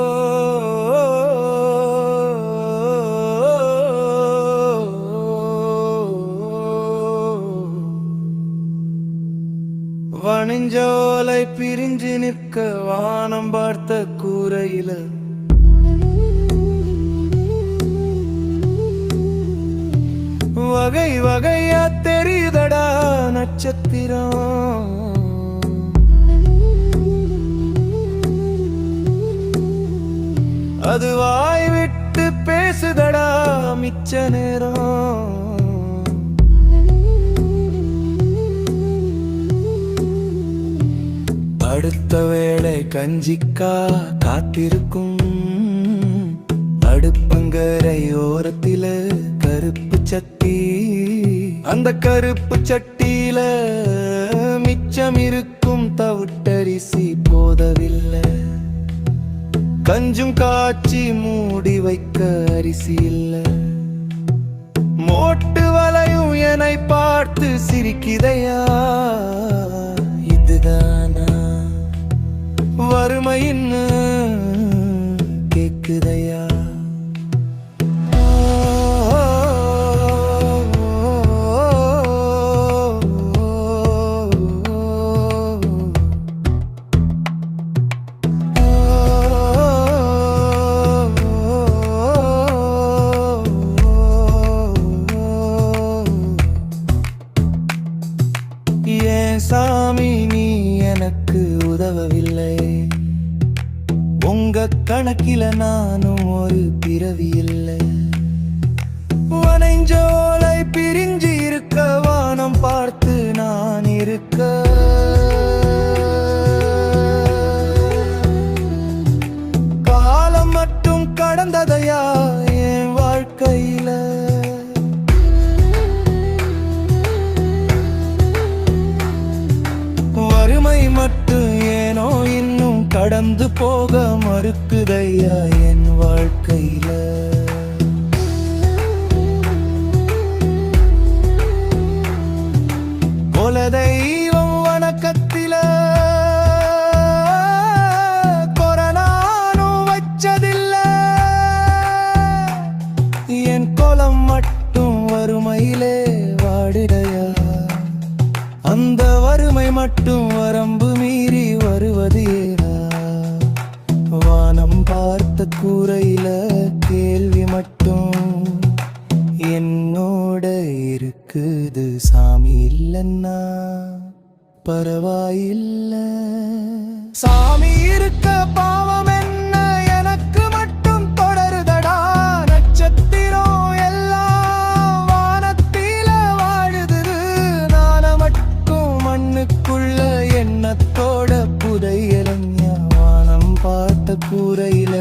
ஓ வனிஞ்சோலை பிரிஞ்சு நிற்க வானம் பார்த்த கூரையில வகை வகையா தெரியுதடா நட்சத்திரம். அது வாய் விட்டு பேசுதடா மிச்ச நேரம். அடுத்த வேளை கஞ்சிக்கா காத்திருக்கும் அடுப்பங்கரை ஓரத்தில கருப்பு சட்டி. அந்த கருப்பு சட்டியில மிச்சம் இருக்கும் தவிட்டரிசி போதவில்லை. கஞ்சும் காய்ச்சி மூடி வைக்க அரிசி இல்ல. மோட்டு வலையும் என்னை பார்த்து சிரிக்குதையா, இதுதானா வறுமைன்னு கேக்குதையா. சாமி நீ எனக்கு உதவவில்லை, உங்க கணக்கில நானும் ஒரு பிறவி இல்லை. வனைஞ்சோலை பிரிஞ்சு இருக்க வானம் பார்த்து நான் இருக்க. காலம் மட்டும் கடந்ததையா என் வாழ்க்கையில. வறுமை மட்டும் ஏனோ இன்னும் கடந்து போக மறுக்குதையா என் வாழ்க்கையில. குல தெய்வம் வணக்கத்தில கொரோனானும் வச்சதில்ல. என் குலம் மட்டும் வறுமையிலே வாடிடையா. அந்த வறுமை மட்டும் வரம்பு மீறி வருவது ஏனா. வானம் பார்த்த கூரையில கேள்வி மட்டும் என்னோட இருக்குது. சாமி இல்லைன்னா பரவாயில்ல. சாமி இருக்க பாவம் என்ன எனக்கு மட்டும் தொடருதடா. நட்சத்திரம் எல்லாம் வானத்தில வாழுது, நான மட்டும் மண்ணுக்குள்ள எண்ணத்தோட புதையலஞ்சா. வானம் பார்த்த கூரையில